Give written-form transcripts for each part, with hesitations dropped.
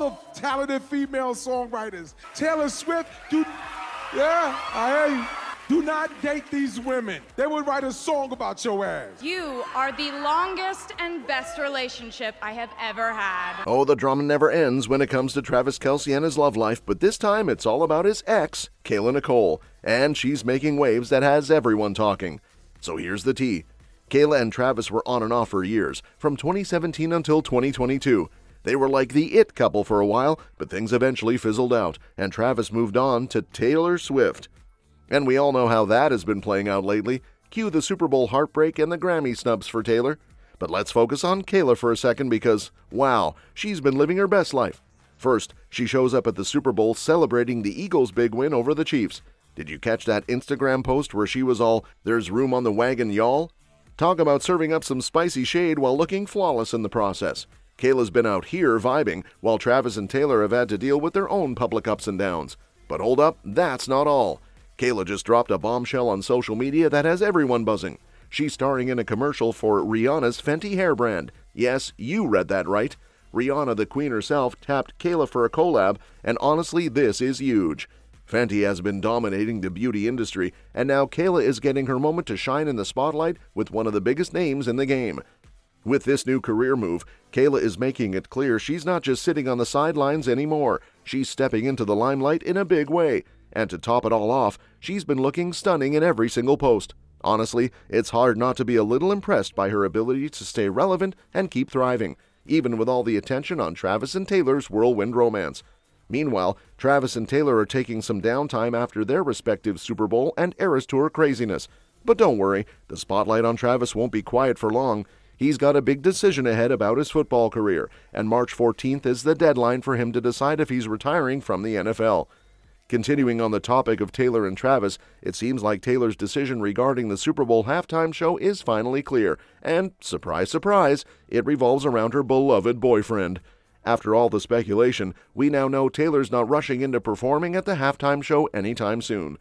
the talented female songwriters. Taylor Swift, I hear you. Do not date these women. They would write a song about your ass. You are the longest and best relationship I have ever had. Oh, the drama never ends when it comes to Travis Kelce and his love life, but this time it's all about his ex, Kayla Nicole, and she's making waves that has everyone talking. So here's the tea. Kayla and Travis were on and off for years, from 2017 until 2022. They were like the it couple for a while, but things eventually fizzled out, and Travis moved on to Taylor Swift. And we all know how that has been playing out lately. Cue the Super Bowl heartbreak and the Grammy snubs for Taylor. But let's focus on Kayla for a second because, wow, she's been living her best life. First, she shows up at the Super Bowl celebrating the Eagles' big win over the Chiefs. Did you catch that Instagram post where she was all, "There's room on the wagon, y'all"? Talk about serving up some spicy shade while looking flawless in the process. Kayla's been out here vibing, while Travis and Taylor have had to deal with their own public ups and downs. But hold up, that's not all. Kayla just dropped a bombshell on social media that has everyone buzzing. She's starring in a commercial for Rihanna's Fenty hair brand. Yes, you read that right. Rihanna, the queen herself, tapped Kayla for a collab, and honestly, this is huge. Fenty has been dominating the beauty industry, and now Kayla is getting her moment to shine in the spotlight with one of the biggest names in the game. With this new career move, Kayla is making it clear she's not just sitting on the sidelines anymore. She's stepping into the limelight in a big way. And to top it all off, she's been looking stunning in every single post. Honestly, it's hard not to be a little impressed by her ability to stay relevant and keep thriving, even with all the attention on Travis and Taylor's whirlwind romance. Meanwhile, Travis and Taylor are taking some downtime after their respective Super Bowl and Eras Tour craziness. But don't worry, the spotlight on Travis won't be quiet for long. He's got a big decision ahead about his football career, and March 14th is the deadline for him to decide if he's retiring from the NFL. Continuing on the topic of Taylor and Travis, it seems like Taylor's decision regarding the Super Bowl halftime show is finally clear, and, surprise, surprise, it revolves around her beloved boyfriend. After all the speculation, we now know Taylor's not rushing into performing at the halftime show anytime soon.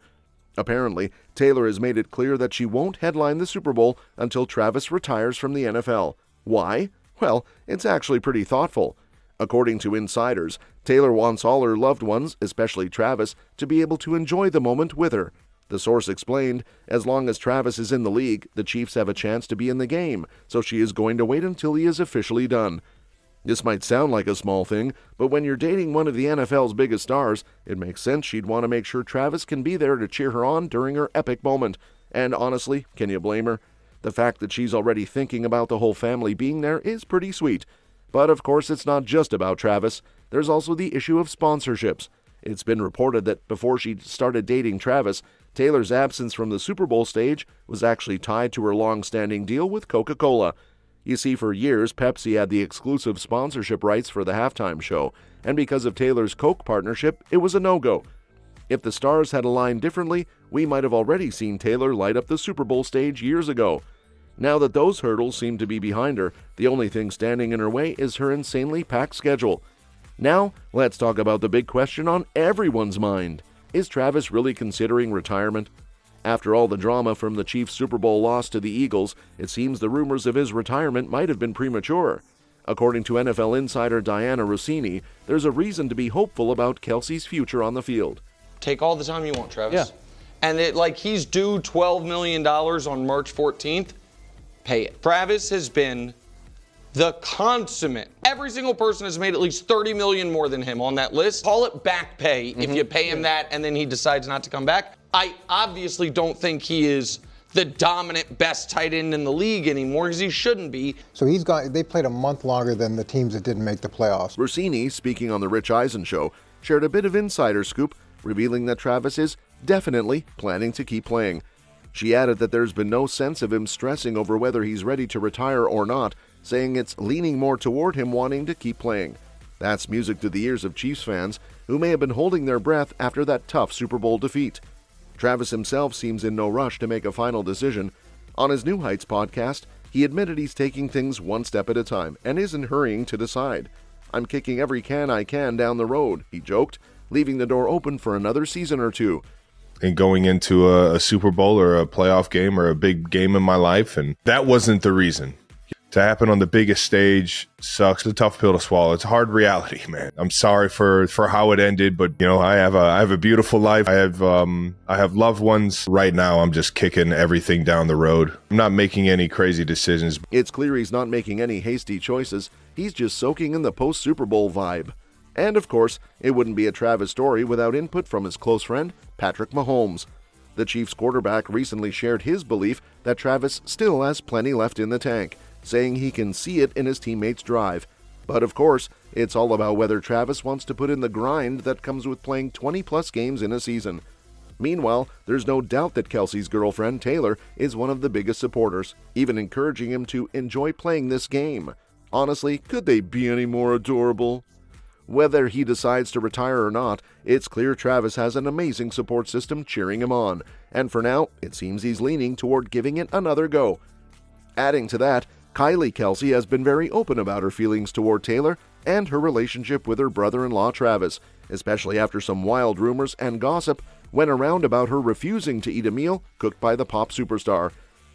Apparently, Taylor has made it clear that she won't headline the Super Bowl until Travis retires from the NFL. Why? Well, it's actually pretty thoughtful. According to insiders, Taylor wants all her loved ones, especially Travis, to be able to enjoy the moment with her. The source explained, as long as Travis is in the league, the Chiefs have a chance to be in the game, so she is going to wait until he is officially done. This might sound like a small thing, but when you're dating one of the NFL's biggest stars, it makes sense she'd want to make sure Travis can be there to cheer her on during her epic moment. And honestly, can you blame her? The fact that she's already thinking about the whole family being there is pretty sweet. But of course, it's not just about Travis. There's also the issue of sponsorships. It's been reported that before she started dating Travis, Taylor's absence from the Super Bowl stage was actually tied to her long-standing deal with Coca-Cola. You see, for years, Pepsi had the exclusive sponsorship rights for the halftime show, and because of Taylor's Coke partnership, it was a no-go. If the stars had aligned differently, we might have already seen Taylor light up the Super Bowl stage years ago. Now that those hurdles seem to be behind her, the only thing standing in her way is her insanely packed schedule. Now, let's talk about the big question on everyone's mind. Is Travis really considering retirement? After all the drama from the Chiefs' Super Bowl loss to the Eagles, it seems the rumors of his retirement might have been premature. According to NFL insider Diana Rossini, there's a reason to be hopeful about Kelce's future on the field. Take all the time you want, Travis. Yeah. And he's due $12 million on March 14th. Pay it. Travis has been the consummate. Every single person has made at least $30 million more than him on that list. Call it back pay if you pay him that and then he decides not to come back. I obviously don't think he is the dominant best tight end in the league anymore because he shouldn't be. So they played a month longer than the teams that didn't make the playoffs. Rossini, speaking on The Rich Eisen Show, shared a bit of insider scoop, revealing that Travis is definitely planning to keep playing. She added that there's been no sense of him stressing over whether he's ready to retire or not, saying it's leaning more toward him wanting to keep playing. That's music to the ears of Chiefs fans, who may have been holding their breath after that tough Super Bowl defeat. Travis himself seems in no rush to make a final decision. On his New Heights podcast, he admitted he's taking things one step at a time and isn't hurrying to decide. "I'm kicking every can I can down the road," he joked, leaving the door open for another season or two. And going into a Super Bowl or a playoff game or a big game in my life, and that wasn't the reason. To happen on the biggest stage sucks. It's a tough pill to swallow. It's a hard reality, man. I'm sorry for how it ended, but I have a beautiful life. I have loved ones. Right now, I'm just kicking everything down the road. I'm not making any crazy decisions. It's clear he's not making any hasty choices. He's just soaking in the post-Super Bowl vibe. And of course, it wouldn't be a Travis story without input from his close friend, Patrick Mahomes. The Chiefs quarterback recently shared his belief that Travis still has plenty left in the tank, saying he can see it in his teammates' drive. But of course, it's all about whether Travis wants to put in the grind that comes with playing 20-plus games in a season. Meanwhile, there's no doubt that Kelce's girlfriend, Taylor, is one of the biggest supporters, even encouraging him to enjoy playing this game. Honestly, could they be any more adorable? Whether he decides to retire or not, it's clear Travis has an amazing support system cheering him on, and for now, it seems he's leaning toward giving it another go. Adding to that, Kylie Kelce has been very open about her feelings toward Taylor and her relationship with her brother-in-law Travis, especially after some wild rumors and gossip went around about her refusing to eat a meal cooked by the pop superstar.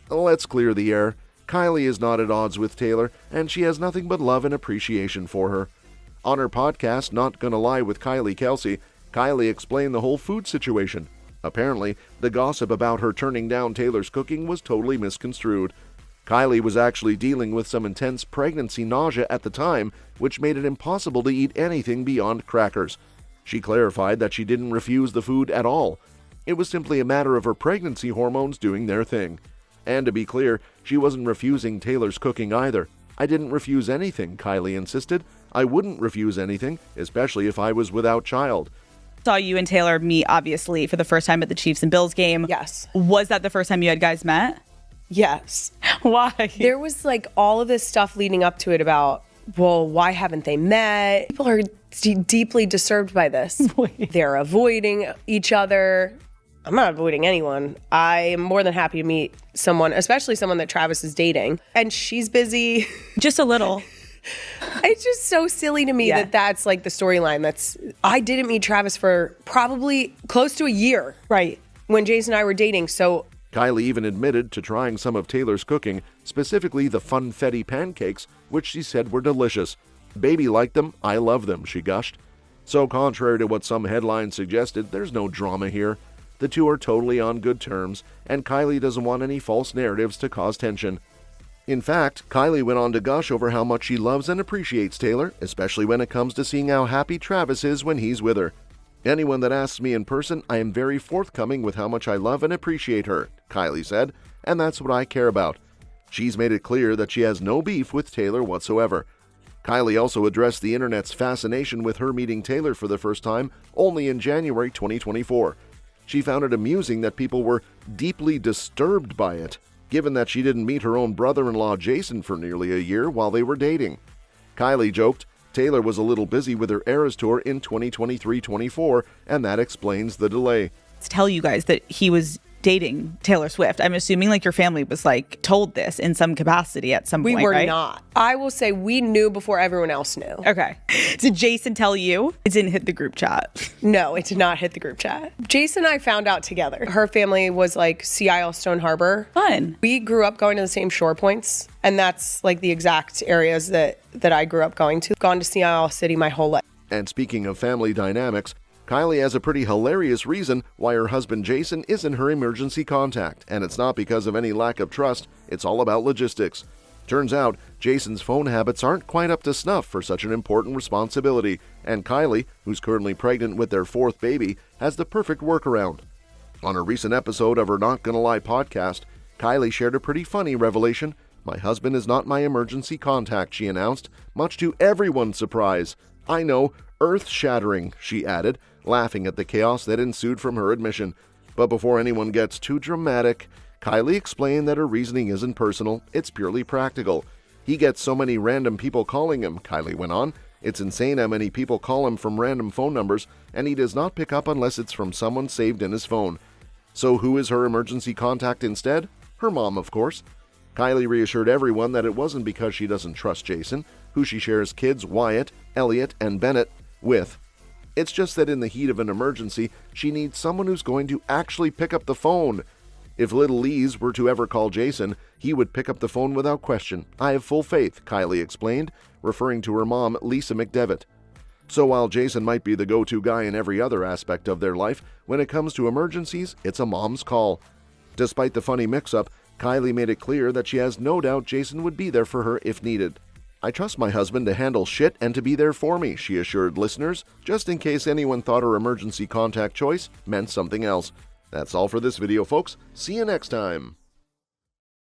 Let's clear the air. Kylie is not at odds with Taylor, and she has nothing but love and appreciation for her. On her podcast, Not Gonna Lie with Kylie Kelce, Kylie explained the whole food situation. Apparently, the gossip about her turning down Taylor's cooking was totally misconstrued. Kylie was actually dealing with some intense pregnancy nausea at the time, which made it impossible to eat anything beyond crackers. She clarified that she didn't refuse the food at all. It was simply a matter of her pregnancy hormones doing their thing. And to be clear, she wasn't refusing Taylor's cooking either. I didn't refuse anything, Kylie insisted. I wouldn't refuse anything, especially if I was without child. Saw you and Taylor meet, obviously, for the first time at the Chiefs and Bills game. Yes. Was that the first time you guys met? Yes. Why? There was like all of this stuff leading up to it about, well, why haven't they met? People are deeply disturbed by this. They're avoiding each other. I'm not avoiding anyone. I am more than happy to meet someone, especially someone that Travis is dating. And she's busy. Just a little. It's just so silly to me that that's like the storyline. I didn't meet Travis for probably close to a year. Right. When Jason and I were dating, so... Kylie even admitted to trying some of Taylor's cooking, specifically the funfetti pancakes, which she said were delicious. Baby liked them, I love them, she gushed. So contrary to what some headlines suggested, there's no drama here. The two are totally on good terms, and Kylie doesn't want any false narratives to cause tension. In fact, Kylie went on to gush over how much she loves and appreciates Taylor, especially when it comes to seeing how happy Travis is when he's with her. Anyone that asks me in person, I am very forthcoming with how much I love and appreciate her, Kylie said, and that's what I care about. She's made it clear that she has no beef with Taylor whatsoever. Kylie also addressed the internet's fascination with her meeting Taylor for the first time only in January 2024. She found it amusing that people were deeply disturbed by it, given that she didn't meet her own brother-in-law Jason for nearly a year while they were dating. Kylie joked, Taylor was a little busy with her Eras Tour in 2023-24, and that explains the delay. To tell you guys that he was dating Taylor Swift. I'm assuming like your family was like told this in some capacity at some point, We were right? not. I will say we knew before everyone else knew. Okay. Did Jason tell you? It didn't hit the group chat. No, it did not hit the group chat. Jason and I found out together. Her family was like Sea Isle, Stone Harbor. Fun. We grew up going to the same shore points, and that's like the exact areas that I grew up going to. Gone to Sea Isle City my whole life. And speaking of family dynamics, Kylie has a pretty hilarious reason why her husband Jason isn't her emergency contact, and it's not because of any lack of trust, it's all about logistics. Turns out, Jason's phone habits aren't quite up to snuff for such an important responsibility, and Kylie, who's currently pregnant with their fourth baby, has the perfect workaround. On a recent episode of her Not Gonna Lie podcast, Kylie shared a pretty funny revelation. My husband is not my emergency contact, she announced, much to everyone's surprise. I know, earth-shattering, she added, laughing at the chaos that ensued from her admission. But before anyone gets too dramatic, Kylie explained that her reasoning isn't personal, it's purely practical. He gets so many random people calling him, Kylie went on. It's insane how many people call him from random phone numbers, and he does not pick up unless it's from someone saved in his phone. So who is her emergency contact instead? Her mom, of course. Kylie reassured everyone that it wasn't because she doesn't trust Jason, who she shares kids Wyatt, Elliot, and Bennett with. It's just that in the heat of an emergency, she needs someone who's going to actually pick up the phone. If little Lee's were to ever call Jason, he would pick up the phone without question. I have full faith, Kylie explained, referring to her mom, Lisa McDevitt. So while Jason might be the go-to guy in every other aspect of their life, when it comes to emergencies, it's a mom's call. Despite the funny mix-up, Kylie made it clear that she has no doubt Jason would be there for her if needed. I trust my husband to handle shit and to be there for me, she assured listeners, just in case anyone thought her emergency contact choice meant something else. That's all for this video, folks. See you next time.